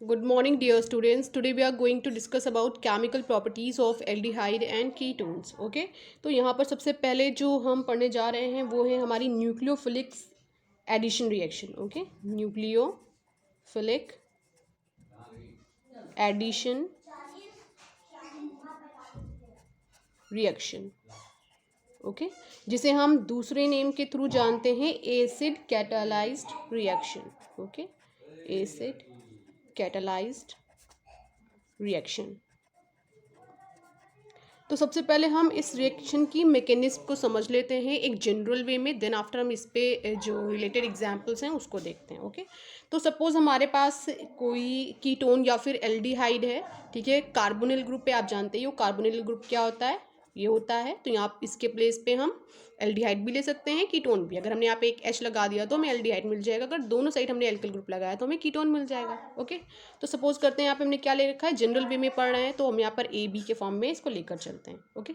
Good morning, dear students. Today we are going to discuss about chemical properties of aldehyde and ketones. Okay, तो यहाँ पर सबसे पहले जो हम पढ़ने जा रहे हैं वो है हमारी nucleophilic addition reaction. Okay, nucleophilic addition reaction. Okay, जिसे हम दूसरे नेम के थ्रू जानते हैं acid catalysed reaction. Okay, acid catalysed reaction. तो सबसे पहले हम इस रिएक्शन की मैकेनिज्म को समझ लेते हैं एक जनरल वे में. देन आफ्टर हम इस पे जो रिलेटेड एग्जांपल्स हैं उसको देखते हैं. ओके, तो सपोज हमारे पास कोई कीटोन या फिर एल्डिहाइड है. ठीक है, कार्बोनिल ग्रुप पे आप जानते ही हो कार्बोनिल ग्रुप क्या होता है, ये होता है. तो यहाँ इसके प्लेस पे हम एल्डिहाइड भी ले सकते हैं, कीटोन भी. अगर हमने यहाँ पे एक H लगा दिया तो हमें एल्डिहाइड मिल जाएगा. अगर दोनों साइड हमने एल्किल ग्रुप लगाया तो हमें कीटोन मिल जाएगा. ओके, तो सपोज करते हैं यहाँ पे हमने क्या ले रखा है, जनरल वे में पढ़ रहे हैं तो हम यहाँ पर AB के फॉर्म में इसको लेकर चलते हैं. Okay,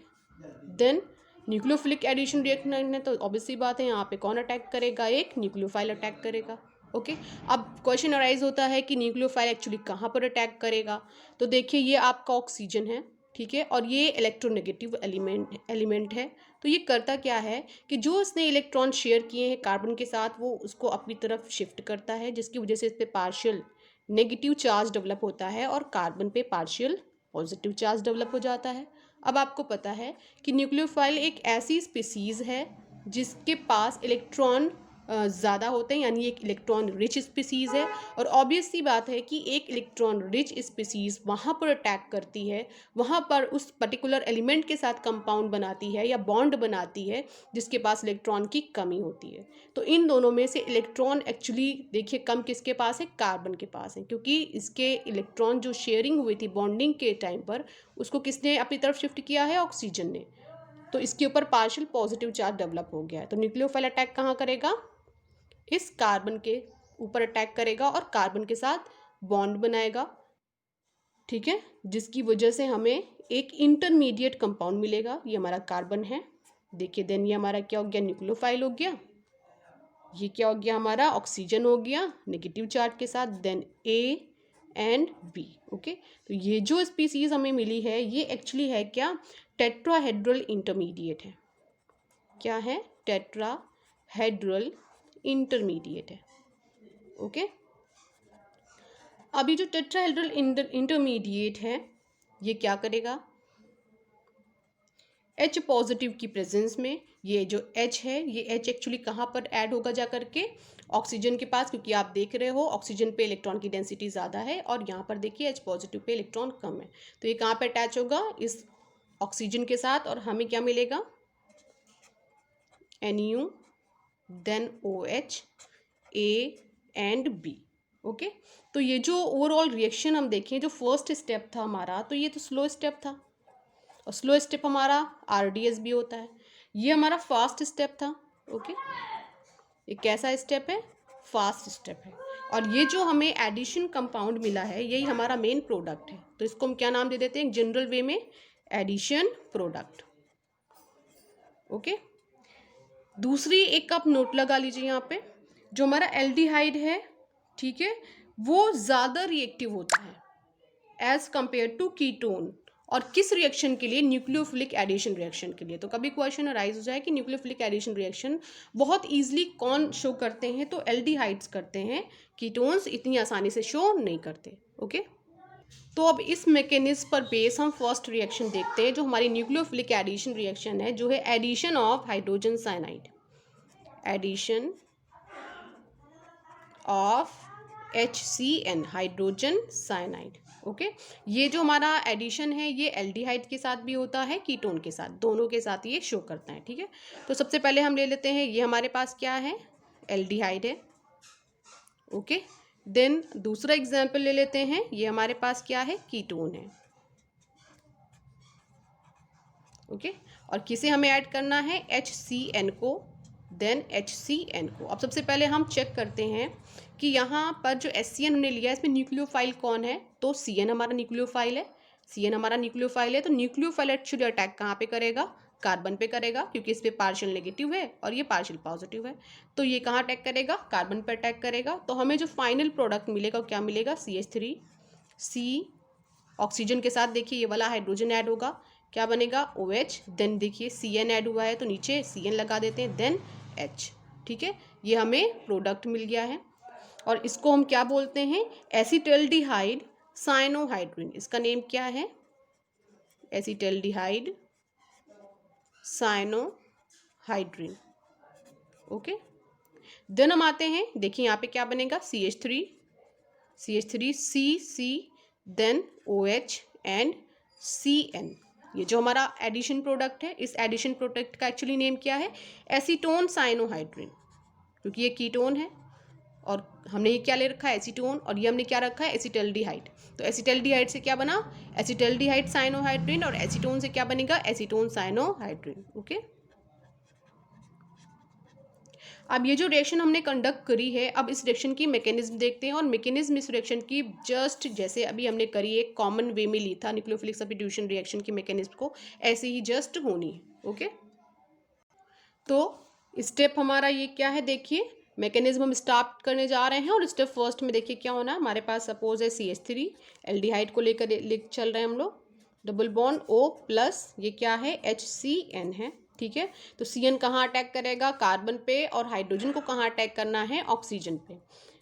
then nucleophilic addition reaction है तो ऑब्वियस सी बात है यहाँ पे कौन अटैक करेगा, एक न्यूक्लियोफाइल अटैक करेगा. ओके, अब क्वेश्चन अराइज होता है कि न्यूक्लियोफाइल एक्चुअली कहाँ पर अटैक करेगा. तो देखिए ये आपका ऑक्सीजन है, ठीक है, और ये इलेक्ट्रोनेगेटिव एलिमेंट है. तो ये करता क्या है कि जो इसने इलेक्ट्रॉन शेयर किए हैं कार्बन के साथ वो उसको अपनी तरफ शिफ्ट करता है, जिसकी वजह से इस पे पार्शियल नेगेटिव चार्ज डेवलप होता है और कार्बन पे पार्शियल पॉजिटिव चार्ज डेवलप हो जाता है. अब आपको पता है कि न्यूक्लियोफाइल एक ऐसी स्पीसीज़ है जिसके पास इलेक्ट्रॉन ज़्यादा होते हैं, यानी एक इलेक्ट्रॉन रिच स्पीसीज़ है. और ऑब्वियस सी बात है कि एक इलेक्ट्रॉन रिच स्पीसीज़ वहाँ पर अटैक करती है, वहाँ पर उस पर्टिकुलर एलिमेंट के साथ कंपाउंड बनाती है या बॉन्ड बनाती है जिसके पास इलेक्ट्रॉन की कमी होती है. तो इन दोनों में से इलेक्ट्रॉन एक्चुअली देखिए कम किसके पास है, कार्बन के पास है, क्योंकि इसके इलेक्ट्रॉन जो शेयरिंग हुई थी बॉन्डिंग के टाइम पर उसको किसने अपनी तरफ शिफ्ट किया है, ऑक्सीजन ने. तो इसके ऊपर पार्शियल पॉजिटिव चार्ज डेवलप हो गया है. तो न्यूक्लियोफाइल अटैक कहाँ करेगा, इस कार्बन के ऊपर अटैक करेगा और कार्बन के साथ बॉन्ड बनाएगा. ठीक है, जिसकी वजह से हमें एक इंटरमीडिएट कंपाउंड मिलेगा. ये हमारा कार्बन है, देखिए. देन ये हमारा क्या हो गया, न्यूक्लियोफाइल हो गया. ये क्या हो गया, हमारा ऑक्सीजन हो गया नेगेटिव चार्ज के साथ. Then A and B. Okay, तो ये जो स्पीसीज हमें मिली है ये एक्चुअली है क्या, टेट्राहेड्रल इंटरमीडिएट है. क्या है, टेट्राहेड्रल इंटरमीडिएट है. ओके, अभी जो टेट्राहेड्रल इंटरमीडिएट है ये क्या करेगा, H पॉजिटिव की प्रेजेंस में ये जो H है ये H एक्चुअली कहाँ पर ऐड होगा जा करके, ऑक्सीजन के पास, क्योंकि आप देख रहे हो ऑक्सीजन पे इलेक्ट्रॉन की डेंसिटी ज़्यादा है और यहाँ पर देखिए H पॉजिटिव पे इलेक्ट्रॉन कम है. तो ये कहाँ पर अटैच होगा, इस ऑक्सीजन के साथ, और हमें क्या मिलेगा, Nu then OH A and B. Okay, तो ये जो ओवरऑल रिएक्शन हम देखें, जो फर्स्ट स्टेप था हमारा, तो ये तो स्लो स्टेप था और स्लो स्टेप हमारा RDS भी होता है. ये हमारा फास्ट स्टेप था. ओके, ये कैसा स्टेप है, फास्ट स्टेप है. और ये जो हमें एडिशन कंपाउंड मिला है यही हमारा मेन प्रोडक्ट है. तो इसको हम क्या नाम दे देते हैं जनरल वे में, एडिशन प्रोडक्ट. ओके, दूसरी एक आप नोट लगा लीजिए यहाँ पे, जो हमारा एल्डिहाइड है, ठीक है, वो ज़्यादा रिएक्टिव होता है एज कंपेयर टू कीटोन. और किस रिएक्शन के लिए, न्यूक्लियोफिलिक एडिशन रिएक्शन के लिए. तो कभी क्वेश्चन अराइज हो जाए कि न्यूक्लियोफिलिक एडिशन रिएक्शन बहुत ईजिली कौन शो करते हैं, तो एल्डिहाइड्स करते हैं, कीटोन्स इतनी आसानी से शो नहीं करते. ओके, तो अब इस मैकेनिज्म पर बेस हम फर्स्ट रिएक्शन देखते हैं जो हमारी न्यूक्लियोफिलिक एडिशन रिएक्शन है, जो है addition of hydrogen cyanide. Addition of HCN, hydrogen cyanide. Okay, ये जो हमारा एडिशन है ये एल्डिहाइड के साथ भी होता है, कीटोन के साथ, दोनों के साथ ये शो करता है. ठीक है, तो सबसे पहले हम ले लेते हैं, ये हमारे पास क्या है, एल्डिहाइड है. ओके, देन दूसरा एग्जाम्पल ले लेते हैं, ये हमारे पास क्या है, कीटोन है. ओके, और किसे हमें ऐड करना है, HCN को, देन HCN को. अब सबसे पहले हम चेक करते हैं कि यहाँ पर जो HCN हमने लिया है इसमें न्यूक्लियोफाइल कौन है, तो CN हमारा न्यूक्लियोफाइल है. CN हमारा न्यूक्लियोफाइल है, तो न्यूक्लियोफाइल एक्चुअली अटैक कहाँ पे करेगा, कार्बन पे करेगा, क्योंकि इस पे पार्शियल नेगेटिव है और ये पार्शियल पॉजिटिव है. तो ये कहाँ अटैक करेगा, कार्बन पे अटैक करेगा. तो हमें जो फाइनल प्रोडक्ट मिलेगा क्या मिलेगा, CH3 सी, ऑक्सीजन के साथ देखिए ये वाला हाइड्रोजन ऐड होगा, क्या बनेगा OH, देन देखिए CN ऐड हुआ है तो नीचे CN लगा देते हैं, देन H। ठीक है, ये हमें प्रोडक्ट मिल गया है और इसको हम क्या बोलते हैं, एसिटल्डिहाइड साइनोहाइड्रिन। इसका नेम क्या है, एसिटल्डिहाइड साइनोहाइड्रिन। ओके, देन हम आते हैं, देखिए यहाँ पे क्या बनेगा, CH3 C, then OH and CN। ये जो हमारा एडिशन प्रोडक्ट है, इस एडिशन प्रोडक्ट का एक्चुअली नेम क्या है, एसीटोन साइनोहाइड्रिन, क्योंकि ये कीटोन है और हमने ये क्या ले रखा है, एसीटोन, और ये हमने क्या रखा है, एसिटल्डिहाइड। तो एसिटल्डिहाइड से क्या बना, एसिटल्डिहाइड साइनोहाइड्रिन, और एसीटोन से क्या बनेगा, एसीटोन साइनोहाइड्रिन। ओके, अब ये जो रिएक्शन हमने कंडक्ट करी है, अब इस रिएक्शन की मैकेनिज्म देखते हैं, और मैकेनिज्म इस रिएक्शन की जस्ट जैसे अभी हमने करी एक कॉमन वे में ली था न्यूक्लियोफिलिक सब्स्टिट्यूशन रिएक्शन की मैकेनिज्म को, ऐसे ही जस्ट होनी है। ओके, तो स्टेप हमारा ये क्या है, देखिए मैकेनिज्म हम स्टार्ट करने जा रहे हैं, और स्टेप फर्स्ट में देखिए क्या होना है, हमारे पास सपोज है CH3 एल्डिहाइड को लेकर चल रहे हैं हम लोग, डबल बॉन्ड O प्लस ये क्या है, HCN है। ठीक है, तो CN कहाँ अटैक करेगा, कार्बन पे, और हाइड्रोजन को कहाँ अटैक करना है, ऑक्सीजन पे।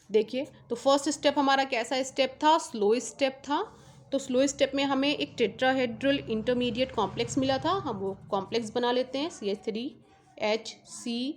देखिए, तो फर्स्ट स्टेप हमारा कैसा स्टेप था, स्लो स्टेप था। तो स्लो स्टेप में हमें एक टेट्राहेड्रल इंटरमीडिएट कॉम्प्लेक्स मिला था, हम वो कॉम्प्लेक्स बना लेते हैं, CH3HC,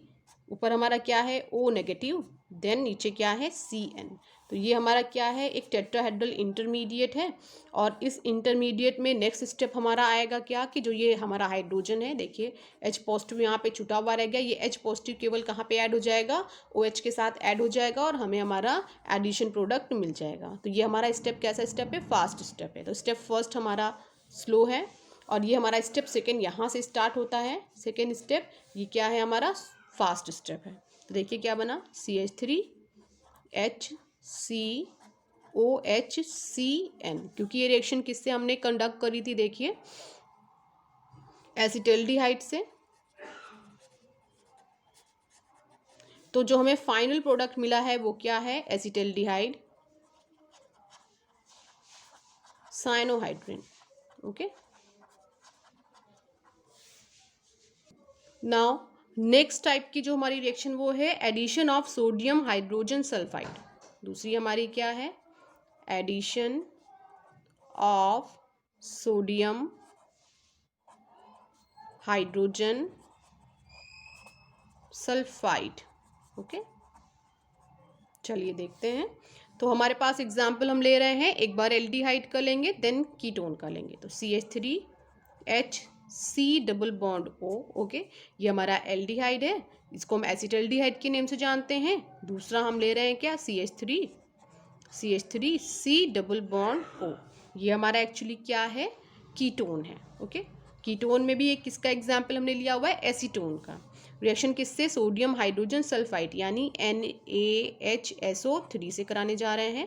ऊपर हमारा क्या है, O नेगेटिव, देन नीचे क्या है, CN। तो ये हमारा क्या है, एक टेट्राहेड्रल इंटरमीडिएट है, और इस इंटरमीडिएट में नेक्स्ट स्टेप हमारा आएगा क्या, कि जो ये हमारा हाइड्रोजन है, देखिए H पॉजिटिव यहाँ पे छुटा हुआ रह गया, ये H पॉजिटिव केवल कहाँ पे ऐड हो जाएगा, OH के साथ ऐड हो जाएगा, और हमें हमारा एडिशन प्रोडक्ट मिल जाएगा। तो ये हमारा स्टेप कैसा स्टेप है, फास्ट स्टेप है। तो स्टेप फर्स्ट हमारा स्लो है, और ये हमारा स्टेप सेकेंड यहाँ से स्टार्ट होता है, सेकेंड स्टेप ये क्या है, हमारा फास्ट स्टेप है। तो देखिए क्या बना, CH3HCOHCN, क्योंकि ये रिएक्शन किससे हमने कंडक्ट करी थी, देखिए एसिटल्डिहाइड से। तो जो हमें फाइनल प्रोडक्ट मिला है वो क्या है, acetaldehyde cyanohydrin. Okay, now next type की जो हमारी रिएक्शन वो है addition of sodium hydrogen sulphide. दूसरी हमारी क्या है, addition of sodium hydrogen sulphide. Okay, चलिए देखते हैं। तो हमारे पास एग्जाम्पल हम ले रहे हैं, एक बार एल्डिहाइड का लेंगे, देन कीटोन का लेंगे। तो CH3HC double bond O। Okay, ये हमारा एल्डिहाइड है, इसको हम एसिटल्डिहाइड के नेम से जानते हैं। दूसरा हम ले रहे हैं क्या, CH3C डबल बॉन्ड O। ये हमारा एक्चुअली क्या है, कीटोन है। ओके, कीटोन में भी एक किसका एग्जाम्पल हमने लिया हुआ है, एसीटोन का। रिएक्शन किससे, सोडियम हाइड्रोजन सल्फाइड यानी NaHSO3 से कराने जा रहे हैं,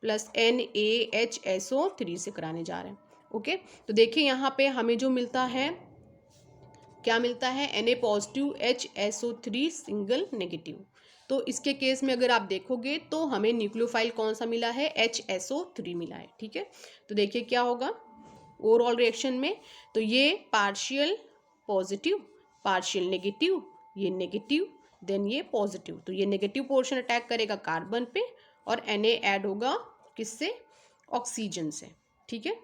प्लस NaHSO3 से कराने जा रहे हैं। ओके, तो देखिए यहाँ पे हमें जो मिलता है, क्या मिलता है, Na positive HSO3 single negative. तो इसके केस में अगर आप देखोगे तो हमें न्यूक्लियोफाइल कौन सा मिला है, HSO3 मिला है। ठीक है, तो देखिए क्या होगा ओवरऑल रिएक्शन में, तो ये पार्शियल पॉजिटिव, पार्शियल नेगेटिव, ये नेगेटिव, देन ये पॉजिटिव। तो ये नेगेटिव पोर्शन अटैक करेगा कार्बन पे, और Na ऐड होगा किससे, ऑक्सीजन से। ठीक है,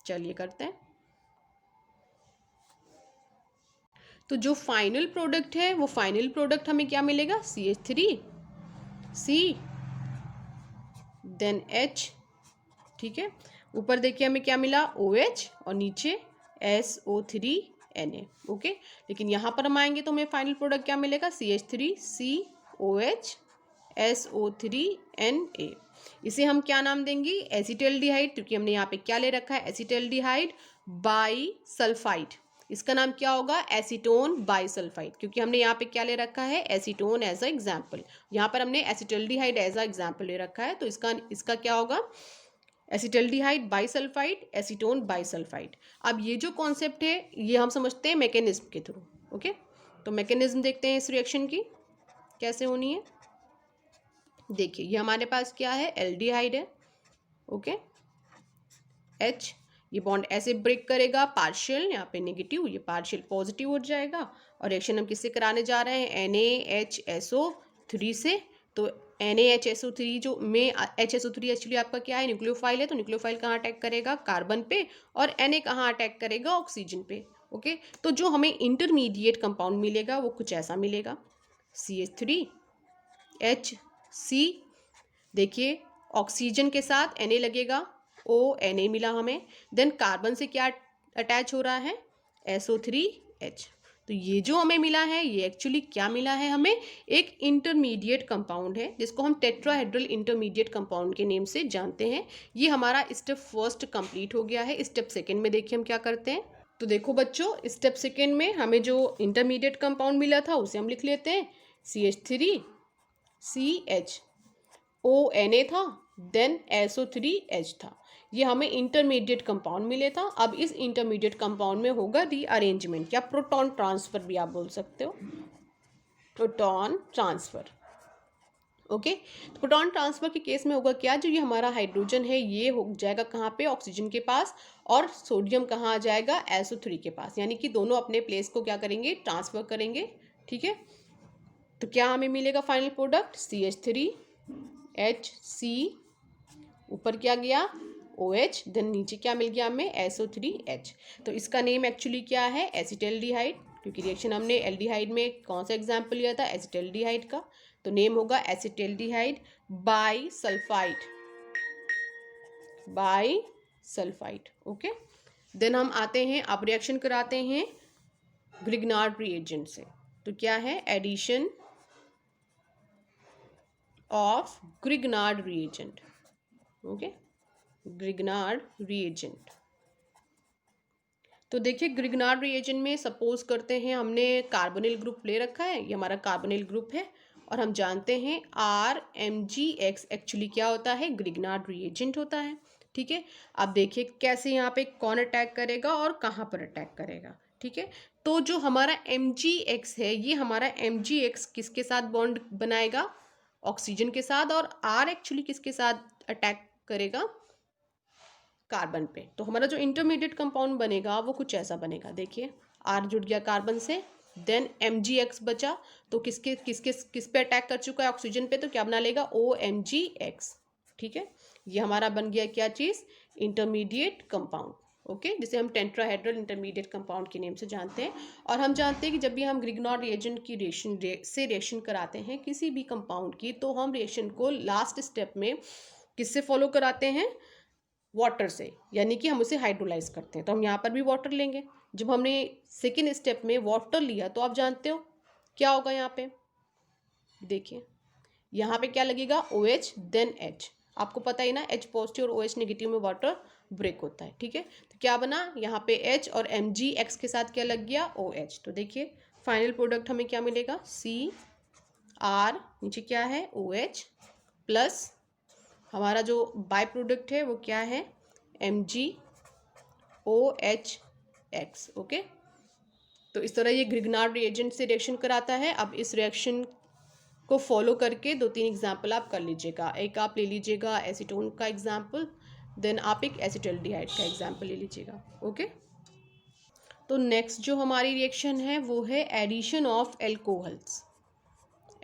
चलिए करते हैं। तो जो फाइनल प्रोडक्ट है, वो फाइनल प्रोडक्ट हमें क्या मिलेगा, CH3C देन H। ठीक है, ऊपर देखिए हमें क्या मिला, OH, और नीचे SO3Na। ओके, लेकिन यहाँ पर हम आएंगे तो हमें फाइनल प्रोडक्ट क्या मिलेगा, CH3COH SO3Na। इसे हम क्या नाम देंगे, एसिटल्डिहाइड, क्योंकि हमने यहाँ पे क्या ले रखा है, एसिटल्डिहाइड बाई सल्फाइड। इसका नाम क्या होगा, एसीटोन बाइसल्फाइड, क्योंकि हमने यहाँ पे क्या ले रखा है, एसीटोन एज अ एग्जाम्पल। यहाँ पर हमने एसिटल्डिहाइड एज अ एग्जाम्पल ले रखा है, तो इसका क्या होगा, एसिटल्डिहाइड बाइसल्फाइड, एसीटोन बाइसल्फाइड। अब ये जो कॉन्सेप्ट है ये हम समझते हैं मैकेनिज्म के थ्रू। ओके, तो मैकेनिज्म देखते हैं इस रिएक्शन की कैसे होनी है। देखिए ये हमारे पास क्या है, एल्डिहाइड है। ओके, H, ये बॉन्ड ऐसे ब्रेक करेगा, पार्शियल यहाँ पे नेगेटिव, ये पार्शियल पॉजिटिव हो जाएगा। और रिएक्शन हम किससे कराने जा रहे हैं, NaHSO3 से। तो NaHSO3 जो में HSO3 एक्चुअली आपका क्या है, न्यूक्लियोफाइल है। तो न्यूक्लियोफाइल कहाँ अटैक करेगा, कार्बन पे, और Na कहाँ अटैक करेगा, ऑक्सीजन पे। ओके, तो जो हमें इंटरमीडिएट कंपाउंड मिलेगा वो कुछ ऐसा मिलेगा, CH3HC। देखिए ऑक्सीजन के साथ Na लगेगा, ONA मिला हमें। देन कार्बन से क्या अटैच हो रहा है, SO3H। तो ये जो हमें मिला है ये एक्चुअली क्या मिला है हमें, एक इंटरमीडिएट कंपाउंड है जिसको हम टेट्राहेड्रल इंटरमीडिएट कंपाउंड के नेम से जानते हैं। ये हमारा स्टेप फर्स्ट कंप्लीट हो गया है। स्टेप सेकेंड में देखिए हम क्या करते हैं। तो देखो बच्चों, स्टेप सेकेंड में हमें जो इंटरमीडिएट कंपाउंड मिला था उसे हम लिख लेते हैं, CH3CH, ONA था, देन SO3H था। ये हमें इंटरमीडिएट कंपाउंड मिले था। अब इस इंटरमीडिएट कंपाउंड में होगा रीअरेंजमेंट, या प्रोटॉन ट्रांसफर भी आप बोल सकते हो, प्रोटॉन ट्रांसफर। ओके, तो प्रोटॉन ट्रांसफर के केस में होगा क्या, जो ये हमारा हाइड्रोजन है ये हो जाएगा कहाँ पे, ऑक्सीजन के पास, और सोडियम कहाँ आ जाएगा, SO3 के पास। यानी कि दोनों अपने प्लेस को क्या करेंगे, ट्रांसफर करेंगे। ठीक है, तो क्या हमें मिलेगा फाइनल प्रोडक्ट, CH3HC, ऊपर क्या गया, OH, देन नीचे क्या मिल गया हमें, SO3H। तो इसका नेम एक्चुअली क्या है, एसिटल्डिहाइड, क्योंकि रिएक्शन हमने एल्डिहाइड में कौन सा एग्जाम्पल लिया था, एसिटल्डिहाइड का। तो नेम होगा acetaldehyde bisulphide. Okay, then हम आते हैं, अब रिएक्शन कराते हैं ग्रिग्नार्ड रिएजेंट से। तो क्या है, addition of Grignard reagent. Okay, Grignard reagent. तो देखिए ग्रिग्नार्ड रिएजेंट में सपोज करते हैं हमने कार्बोनिल ग्रुप ले रखा है, ये हमारा कार्बोनिल ग्रुप है, और हम जानते हैं RMgX एक्चुअली क्या होता है, ग्रिग्नार्ड रिएजेंट होता है। ठीक है, अब देखिए कैसे यहाँ पे कौन अटैक करेगा और कहाँ पर अटैक करेगा। ठीक है, तो जो हमारा MgX है, ये हमारा MgX किसके साथ बॉन्ड बनाएगा, ऑक्सीजन के साथ, और R एक्चुअली किसके साथ अटैक करेगा, कार्बन पे। तो हमारा जो इंटरमीडिएट कंपाउंड बनेगा वो कुछ ऐसा बनेगा, देखिए R जुड़ गया कार्बन से, देन MgX बचा, तो किस पे अटैक कर चुका है, ऑक्सीजन पे, तो क्या बना लेगा, OMgX। ठीक है, ये हमारा बन गया क्या चीज़, इंटरमीडिएट कंपाउंड। ओके, जिसे हम टेट्राहेड्रल इंटरमीडिएट कंपाउंड के नेम से जानते हैं। और हम जानते हैं कि जब भी हम ग्रिग्नार्ड रिएजेंट की रिएक्शन कराते हैं किसी भी कंपाउंड की, तो हम रिएक्शन को लास्ट स्टेप में किससे फॉलो कराते हैं, वाटर से, यानी कि हम उसे हाइड्रोलाइज करते हैं। तो हम यहाँ पर भी वाटर लेंगे। जब हमने सेकेंड स्टेप में वाटर लिया तो आप जानते हो क्या होगा, यहाँ पे देखिए, यहाँ पे क्या लगेगा, OH देन H। आपको पता ही ना, H पॉजिटिव और OH नेगेटिव में वाटर ब्रेक होता है। ठीक है, तो क्या बना, यहाँ पे H और MgX के साथ क्या लग गया, OH। तो देखिए फाइनल प्रोडक्ट हमें क्या मिलेगा, CR, नीचे क्या है, OH, प्लस हमारा जो बाय प्रोडक्ट है वो क्या है, MgOHX। ओके, तो इस तरह ये ग्रिग्नार्ड रिएजेंट से रिएक्शन कराता है। अब इस रिएक्शन को फॉलो करके 2-3 एग्जाम्पल आप कर लीजिएगा। एक आप ले लीजिएगा एसीटोन का एग्जाम्पल, देन आप एक एसिटल्डिहाइड का एग्जाम्पल ले लीजिएगा। ओके, तो नेक्स्ट जो हमारी रिएक्शन है वो है addition of alcohols,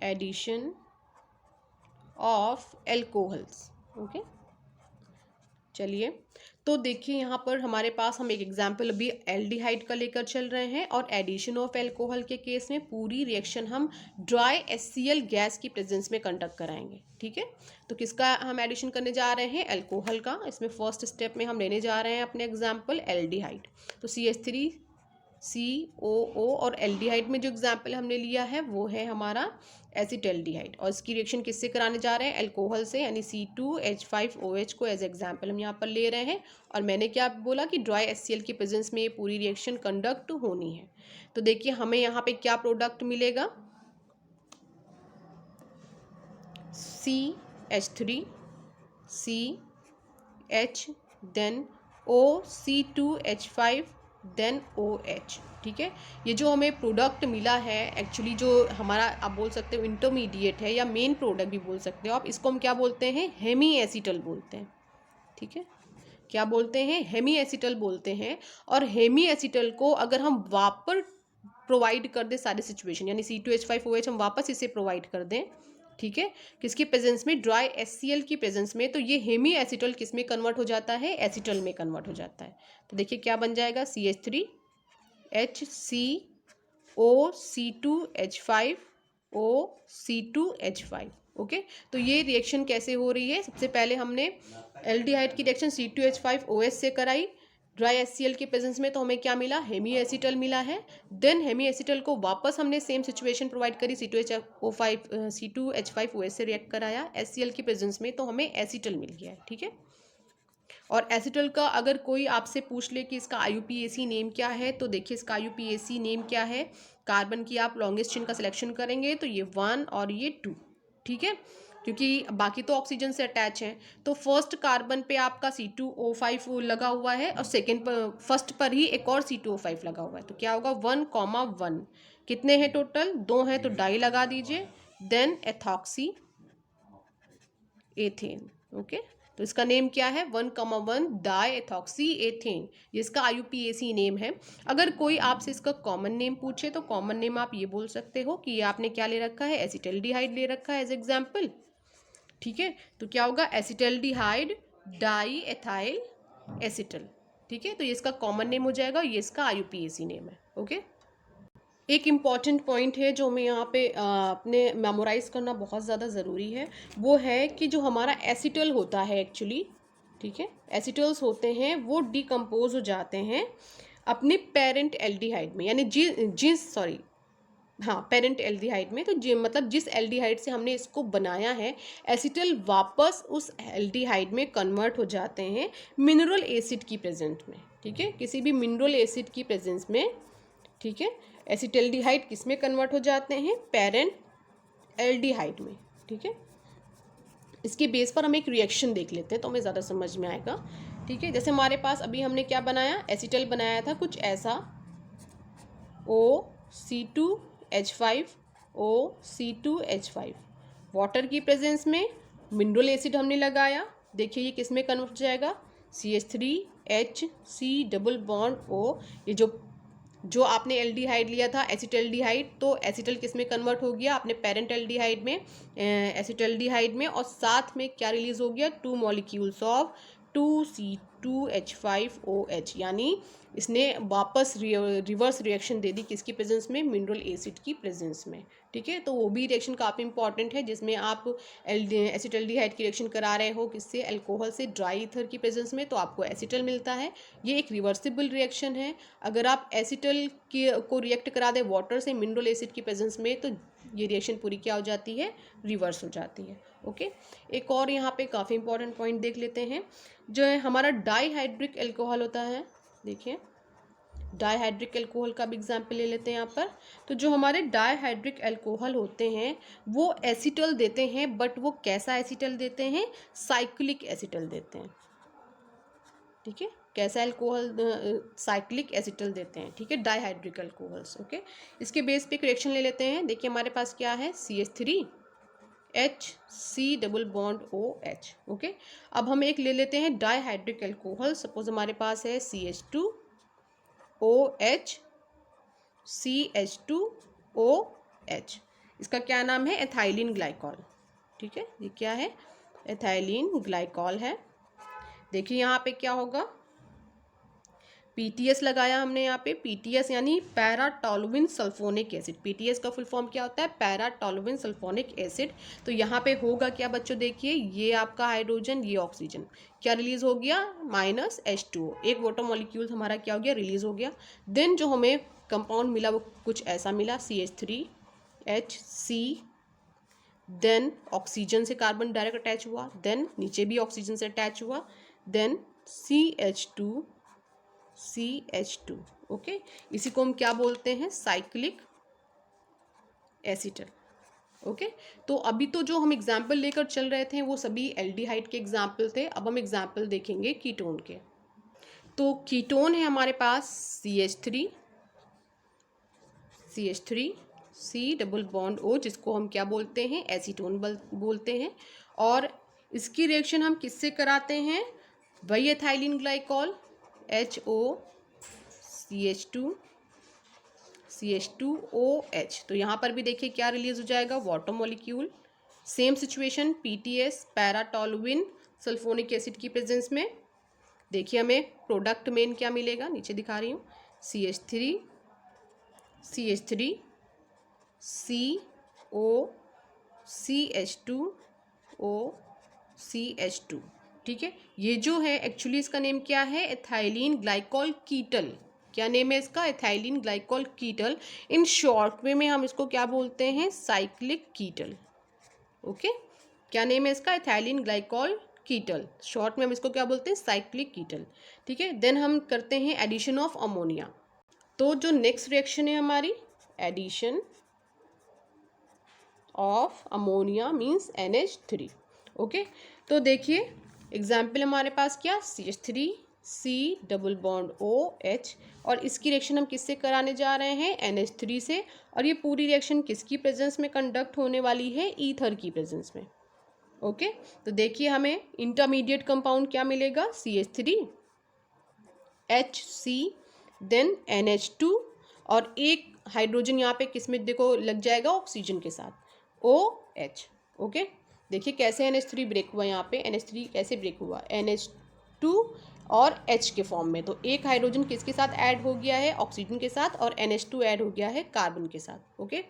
addition of alcohols. Okay, चलिए, तो देखिए यहाँ पर हमारे पास हम एक एग्जाम्पल अभी एल्डिहाइड का लेकर चल रहे हैं, और एडिशन ऑफ एल्कोहल के केस में पूरी रिएक्शन हम ड्राई HCl गैस की प्रेजेंस में कंडक्ट कराएंगे। ठीक है, तो किसका हम एडिशन करने जा रहे हैं, एल्कोहल का। इसमें फर्स्ट स्टेप में हम लेने जा रहे हैं अपने एग्जाम्पल एल्डिहाइड। तो CH3COO, और एल्डिहाइड में जो एग्जाम्पल हमने लिया है वो है हमारा एसिटल्डिहाइड, और इसकी रिएक्शन किससे कराने जा रहे हैं, एल्कोहल से, यानी C2H5OH को एज एग्जाम्पल हम यहाँ पर ले रहे हैं। और मैंने क्या बोला कि ड्राई HCl की प्रेजेंस में ये पूरी रिएक्शन कंडक्ट होनी है। तो देखिए हमें यहाँ पे क्या प्रोडक्ट मिलेगा, CH3CH, then OC2H5, then OH। ठीक है, ये जो हमें प्रोडक्ट मिला है एक्चुअली, जो हमारा आप बोल सकते हो इंटरमीडिएट है या मेन प्रोडक्ट भी बोल सकते हो आप, इसको हम क्या बोलते हैं, हेमी एसीटल बोलते हैं। ठीक है, क्या बोलते हैं, हेमी एसिटल बोलते हैं। और हेमी एसिटल को अगर हम वापस प्रोवाइड कर दें सारे सिचुएशन, यानी C2H5OH हम वापस इसे प्रोवाइड कर दें, ठीक है, किसकी प्रेजेंस में, ड्राई HCl की प्रेजेंस में, तो ये हेमी एसिटल किस में कन्वर्ट हो जाता है, एसिटल में कन्वर्ट हो जाता है। तो देखिए क्या बन जाएगा, CH3HCOC2H5O, ओके। तो ये रिएक्शन कैसे हो रही है, सबसे पहले हमने एल्डिहाइड की रिएक्शन C2H5OH से कराई ड्राई HCl के प्रेजेंस में, तो हमें क्या मिला, हेमी एसिटल मिला है। देन हेमी एसिटल को वापस हमने सेम सिचुएशन प्रोवाइड करी, C2H5OH से रिएक्ट कराया HCl की प्रेजेंस में, तो हमें एसिटल मिल गया है, ठीक है। और एसिटल का अगर कोई आपसे पूछ ले कि इसका IUPAC नेम क्या है, तो देखिए इसका IUPAC नेम क्या है, कार्बन की आप लॉन्गेस्ट चेन का सिलेक्शन करेंगे तो ये 1 और ये 2, ठीक है, क्योंकि बाकी तो ऑक्सीजन से अटैच है। तो फर्स्ट कार्बन पे आपका C2O5 लगा हुआ है और सेकेंड पर, फर्स्ट पर ही एक और C2O5 लगा हुआ है, तो क्या होगा 1,1, कितने हैं टोटल, 2 हैं, तो डाई लगा दीजिए। Then ethoxy ethane, okay. तो इसका नेम क्या है, 1,1 डाई एथॉक्सी एथेन, ये इसका IUPAC नेम है। अगर कोई आपसे इसका कॉमन नेम पूछे तो कॉमन नेम आप ये बोल सकते हो कि ये आपने क्या ले रखा है, एसिटल्डिहाइड ले रखा है एज एग्जाम्पल, ठीक है। तो क्या होगा, एसिटल्डिहाइड डाई एथाइल एसिटल, ठीक है। तो ये इसका कॉमन नेम हो जाएगा, ये इसका IUPAC नेम है, ओके। एक इम्पॉर्टेंट पॉइंट है जो हमें यहाँ पे अपने मेमोराइज करना बहुत ज़्यादा ज़रूरी है, वो है कि जो हमारा एसिटल होता है एक्चुअली, ठीक है, एसिटल्स होते हैं वो डिकम्पोज हो जाते हैं अपने पेरेंट एल्डिहाइड में, यानी पेरेंट एल्डिहाइड में। तो मतलब जिस एल्डिहाइड से हमने इसको बनाया है, एसिटल वापस उस एल्डिहाइड में कन्वर्ट हो जाते हैं मिनरल एसिड की प्रेजेंस में, ठीक है, किसी भी मिनरल एसिड की प्रेजेंस में, ठीक है। एसिटल्डिहाइड किस में कन्वर्ट हो जाते हैं, पेरेंट एल्डिहाइड में, ठीक है। इसके बेस पर हम एक रिएक्शन देख लेते हैं तो हमें ज़्यादा समझ में आएगा, ठीक है। जैसे हमारे पास अभी हमने क्या बनाया, एसिटल बनाया था कुछ ऐसा, OC2H5OC2H5, वाटर की प्रेजेंस में मिनरल एसिड हमने लगाया, देखिए ये किस में कन्वर्ट हो जाएगा, CH3HC डबल बॉन्ड O, ये जो आपने एल्डिहाइड लिया था एसिटल्डिहाइड, तो एसिटल किस में कन्वर्ट हो गया, अपने पेरेंट एल्डिहाइड में, एसिटल्डिहाइड में, और साथ में क्या रिलीज हो गया, 2 मॉलिक्यूल्स ऑफ 2C2H5OH, यानी इसने वापस रिवर्स रिएक्शन दे दी किसकी प्रेजेंस में, मिनरल एसिड की प्रेजेंस में, ठीक है। तो वो भी रिएक्शन काफ़ी इंपॉर्टेंट है जिसमें आप एसिटल्डिहाइड की रिएक्शन करा रहे हो किससे, अल्कोहल से ड्राई ईथर की प्रेजेंस में, तो आपको एसिटल मिलता है। ये एक रिवर्सिबल रिएक्शन है। अगर आप एसिटल को रिएक्ट करा दें वाटर से मिनरल एसिड की प्रेजेंस में, तो ये रिएक्शन पूरी क्या हो जाती है, रिवर्स हो जाती है, ओके। एक और यहाँ पे काफ़ी इंपॉर्टेंट पॉइंट देख लेते हैं, जो है हमारा डाईहाइड्रिक अल्कोहल होता है, देखिए डाईहाइड्रिक अल्कोहल का भी एग्जाम्पल ले लेते हैं यहाँ पर। तो जो हमारे डाईहाइड्रिक अल्कोहल होते हैं वो एसिटल देते हैं, बट वो कैसा एसिटल देते हैं, साइक्लिक एसिटल देते हैं, ठीक है, कैसा अल्कोहल, साइक्लिक एसिटल देते हैं, ठीक है, डाईहाइड्रिक अल्कोहल्स, ओके। इसके बेस पे एक रिएक्शन ले लेते हैं, देखिए हमारे पास क्या है, CH3HC double bond OH, okay. अब हम एक ले लेते हैं डाईहाइड्रिक अल्कोहल, सपोज हमारे पास है CH2OH CH2OH, इसका क्या नाम है, एथाइलिन ग्लाइकॉल, ठीक है, ये क्या है, एथाइलिन ग्लाइकॉल है। देखिए यहाँ पे क्या होगा, PTS लगाया हमने यहाँ पे, PTS यानी पैराटोलुइन सल्फोनिक एसिड, PTS का फुल फॉर्म क्या होता है, पैराटोलुइन सल्फोनिक एसिड। तो यहाँ पे होगा क्या बच्चों, देखिए ये आपका हाइड्रोजन, ये ऑक्सीजन, क्या रिलीज हो गया, -H2O, एक वाटर मॉलिक्यूल हमारा क्या हो गया, रिलीज हो गया। देन जो हमें कंपाउंड मिला वो कुछ ऐसा मिला, CH3HC, देन ऑक्सीजन से कार्बन डायरेक्ट अटैच हुआ, देन नीचे भी ऑक्सीजन से अटैच हुआ, देन CH2, ओके। इसी को हम क्या बोलते हैं, साइक्लिक एसिटल, ओके। तो अभी तो जो हम एग्जाम्पल लेकर चल रहे थे वो सभी एल्डिहाइड के एग्जाम्पल थे, अब हम एग्जाम्पल देखेंगे कीटोन के। तो कीटोन है हमारे पास CH3C डबल बॉन्ड O, जिसको हम क्या बोलते हैं, एसीटोन बोलते हैं। और इसकी रिएक्शन हम किससे कराते हैं, वही एथाइलिन ग्लाइकॉल HOCH2OH। तो यहाँ पर भी देखिए क्या रिलीज हो जाएगा, water molecule. Same situation PTS paratoluene sulphonic acid की प्रेजेंस में देखिए हमें प्रोडक्ट मेन क्या मिलेगा, नीचे दिखा रही हूँ, CH3 CO CH2OCH2। ठीक है, ये जो है एक्चुअली इसका नेम क्या है, एथाइलिन ग्लाइकॉल कीटल। क्या नेम है इसका, ethylene glycol कीटल। In short way में हम इसको क्या बोलते हैं, साइक्लिक कीटल। ओके, क्या नेम है इसका, एथाइलिन ग्लाइकॉल कीटल। शॉर्ट में हम इसको क्या बोलते हैं, साइक्लिक कीटल। ठीक है, देन हम करते हैं एडिशन ऑफ अमोनिया। तो जो नेक्स्ट रिएक्शन है हमारी, addition of ammonia means NH3। Okay, तो देखिए एग्जाम्पल हमारे पास क्या, CH3C डबल बॉन्ड OH, और इसकी रिएक्शन हम किससे कराने जा रहे हैं, NH3 से। और ये पूरी रिएक्शन किसकी प्रेजेंस में कंडक्ट होने वाली है, ईथर की प्रेजेंस में। ओके, तो देखिए हमें इंटरमीडिएट कंपाउंड क्या मिलेगा, CH3HC देन NH2, और एक हाइड्रोजन यहाँ पे किसमें देखो लग जाएगा, ऑक्सीजन के साथ, OH। ओके, देखिए कैसे NH3 ब्रेक हुआ, यहाँ पे NH3 कैसे ब्रेक हुआ, NH2 और H के फॉर्म में। तो एक हाइड्रोजन किसके साथ ऐड हो गया है, ऑक्सीजन के साथ, और NH2 ऐड हो गया है कार्बन के साथ। ओके,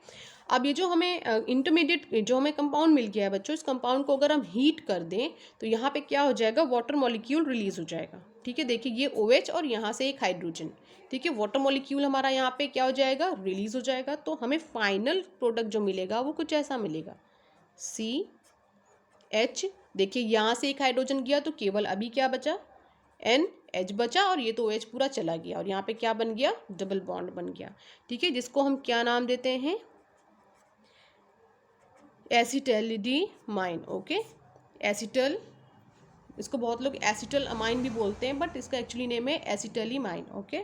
अब ये जो हमें इंटरमीडिएट जो हमें कंपाउंड मिल गया है बच्चों, इस कंपाउंड को अगर हम हीट कर दें तो यहाँ पे क्या हो जाएगा, वाटर मॉलिक्यूल रिलीज हो जाएगा। ठीक है, देखिए ये OH और यहाँ से एक हाइड्रोजन, ठीक है, वाटर मॉलिक्यूल हमारा यहाँ पे क्या हो जाएगा, रिलीज हो जाएगा। तो हमें फाइनल प्रोडक्ट जो मिलेगा वो कुछ ऐसा मिलेगा, CH। देखिए यहाँ से एक हाइड्रोजन गया तो केवल अभी क्या बचा, NH बचा, और ये तो OH पूरा चला गया, और यहाँ पे क्या बन गया, डबल बॉन्ड बन गया। ठीक है, जिसको हम क्या नाम देते हैं, एसिटैलिडीमाइन। ओके, एसिटल, इसको बहुत लोग एसिटल अमाइन भी बोलते हैं, बट इसका एक्चुअली नेम है एसिटलीमाइन। ओके,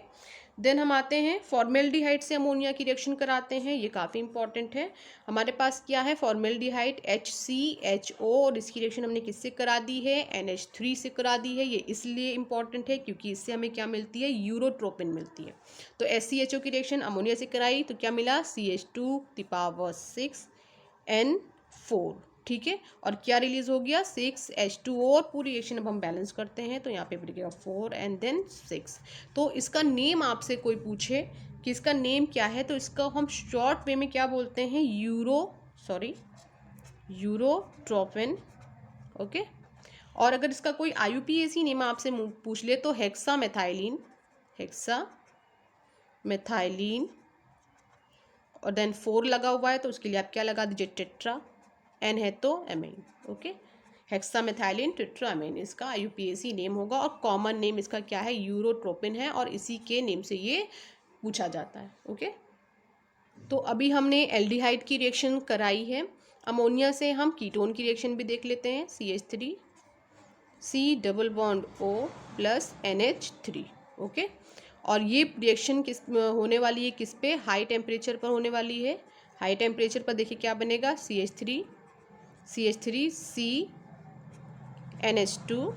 देन हम आते हैं फॉर्मेल्डिहाइड से अमोनिया की रिएक्शन कराते हैं, ये काफ़ी इंपॉर्टेंट है। हमारे पास क्या है, फॉर्मेल्डिहाइड HCHO, और इसकी रिएक्शन हमने किससे करा दी है, NH3 से करा दी है। ये इसलिए इंपॉर्टेंट है क्योंकि इससे हमें क्या मिलती है, यूरोट्रोपिन मिलती है। तो HCHO की रिएक्शन अमोनिया से कराई तो क्या मिला, CH2⁴N4। ठीक है, और क्या रिलीज हो गया, 6H2O, और पूरी रिएक्शन अब हम बैलेंस करते हैं तो यहाँ पे बचेगा 4 एंड देन 6। तो इसका नेम आपसे कोई पूछे कि इसका नेम क्या है, तो इसका हम शॉर्ट वे में क्या बोलते हैं, यूरोट्रोपिन। ओके, और अगर इसका कोई IUPAC नेम आपसे पूछ ले तो हेक्सामेथाइलिन, और देन 4 लगा हुआ है तो उसके लिए आप क्या लगा दीजिए, टेट्रा, N है तो एमाइन। ओके, हेक्सामेथाइलिन टेट्रामाइन इसका IUPAC नेम होगा, और कॉमन नेम इसका क्या है, यूरोट्रोपिन है, और इसी के नेम से ये पूछा जाता है। ओके, तो अभी हमने एल्डिहाइड की रिएक्शन कराई है, अमोनिया से हम कीटोन की रिएक्शन भी देख लेते हैं, CH3C double bond O plus NH3। Okay, और ये रिएक्शन किस होने वाली है, किस पे, हाई टेम्परेचर पर होने वाली है। हाई टेम्परेचर पर देखिए क्या बनेगा, CH3C NH2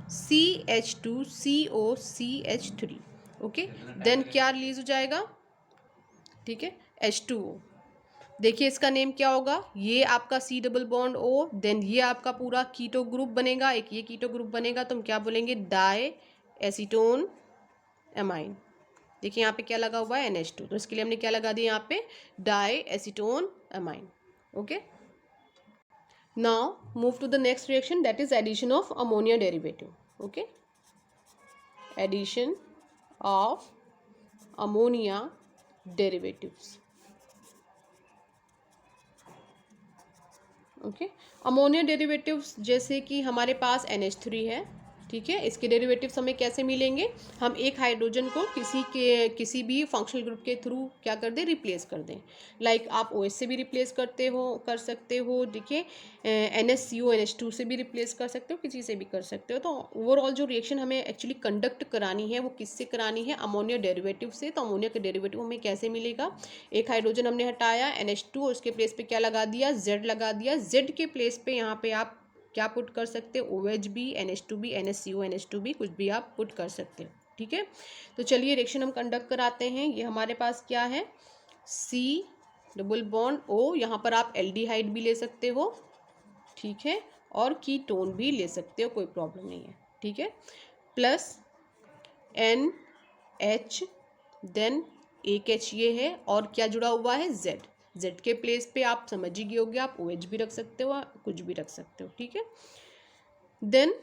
CH2CO CH3। Okay, then क्या रिलीज हो जाएगा, ठीक है, H2O। देखिए इसका नेम क्या होगा, ये आपका C double bond O, then ये आपका पूरा कीटो ग्रुप बनेगा, एक ये कीटो ग्रुप बनेगा तो हम क्या बोलेंगे, डाई एसीटोन एमाइन। देखिए यहाँ पे क्या लगा हुआ है, NH2, तो इसके लिए हमने क्या लगा दिया यहाँ पे, di acetone amine. Okay, now move to the next reaction, that is addition of ammonia derivative. Okay, addition of ammonia derivatives. Okay, ammonia derivatives जैसे कि हमारे पास NH3 है, ठीक है, इसके डेरिवेटिव्स हमें कैसे मिलेंगे, हम एक हाइड्रोजन को किसी भी फंक्शनल ग्रुप के थ्रू क्या कर दें, रिप्लेस कर दें। लाइक आप OH से भी रिप्लेस कर सकते हो, देखिए NHCO NH2 से भी रिप्लेस कर सकते हो, किसी से भी कर सकते हो। तो ओवरऑल जो रिएक्शन हमें एक्चुअली कंडक्ट करानी है वो किससे करानी है, अमोनिया डेरिवेटिव से। तो अमोनिया का डेरिवेटिव हमें कैसे मिलेगा, एक हाइड्रोजन हमने हटाया NH2 और उसके प्लेस पे क्या लगा दिया, Z लगा दिया। Z के प्लेस पे यहाँ पे आप क्या पुट कर सकते हो, OH भी, NH2 भी, NHCO NH2 भी, कुछ भी आप पुट कर सकते हो, ठीक है। तो चलिए रिएक्शन हम कंडक्ट कराते हैं। ये हमारे पास क्या है, C डबल बॉन्ड O, यहाँ पर आप एल्डिहाइड भी ले सकते हो, ठीक है, और कीटोन भी ले सकते हो, कोई प्रॉब्लम नहीं है, ठीक है, प्लस NH, देन एक H ये है, और क्या जुड़ा हुआ है, Z के प्लेस पे आप समझ ही गए होगे, आप OH भी रख सकते हो, कुछ भी रख सकते हो, ठीक है। देन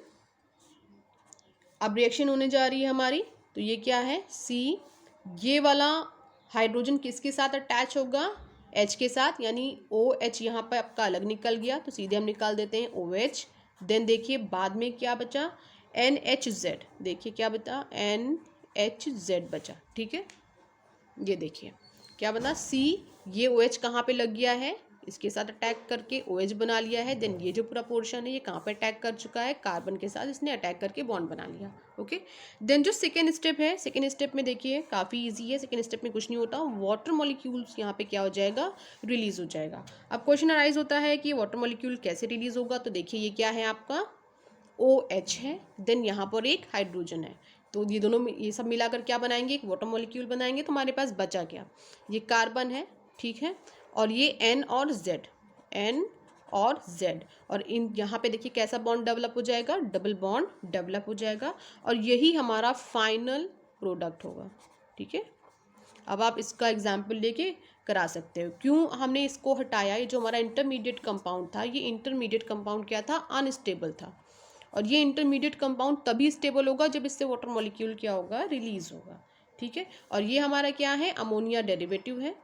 अब रिएक्शन होने जा रही है हमारी, तो ये क्या है, C, ये वाला हाइड्रोजन किसके साथ अटैच होगा, H के साथ, यानी OH यहाँ पर आपका अलग निकल गया, तो सीधे हम निकाल देते हैं OH। देन देखिए बाद में क्या बचा, NHZ, देखिए क्या बता, NHZ बचा, ठीक है। ये देखिए क्या बना, C, ये OH कहाँ पे लग गया है, इसके साथ अटैक करके OH बना लिया है। देन ये जो पूरा पोर्शन है ये कहाँ पे अटैक कर चुका है, कार्बन के साथ इसने अटैक करके बॉन्ड बना लिया, ओके। देन जो सेकेंड स्टेप है, सेकेंड स्टेप में देखिए काफ़ी इजी है, सेकेंड स्टेप में कुछ नहीं होता, वाटर मॉलिक्यूल्स यहाँ पे क्या हो जाएगा, रिलीज हो जाएगा। अब क्वेश्चन अराइज होता है कि वाटर मॉलिक्यूल कैसे रिलीज होगा, तो देखिए ये क्या है आपका, OH है, देन यहाँ पर एक हाइड्रोजन है, तो ये दोनों ये सब मिलाकर क्या बनाएंगे, एक वाटर मॉलिक्यूल बनाएंगे। तो हमारे पास बचा क्या, ये कार्बन है, ठीक है, और ये N और Z, और इन यहाँ पे देखिए कैसा बॉन्ड डेवलप हो जाएगा, डबल बॉन्ड डेवलप हो जाएगा, और यही हमारा फाइनल प्रोडक्ट होगा, ठीक है। अब आप इसका एग्जाम्पल लेके करा सकते हो, क्यों हमने इसको हटाया, ये जो हमारा इंटरमीडिएट कंपाउंड था, ये इंटरमीडिएट कंपाउंड क्या था, अनस्टेबल था, और ये इंटरमीडिएट कंपाउंड तभी स्टेबल होगा जब इससे वाटर मॉलिक्यूल क्या होगा, रिलीज होगा, ठीक है। और ये हमारा क्या है, अमोनिया डेरिवेटिव है,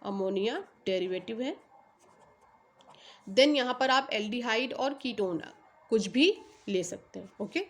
अमोनिया डेरिवेटिव है। देन यहाँ पर आप एल्डिहाइड और कीटोन कुछ भी ले सकते हो, ओके।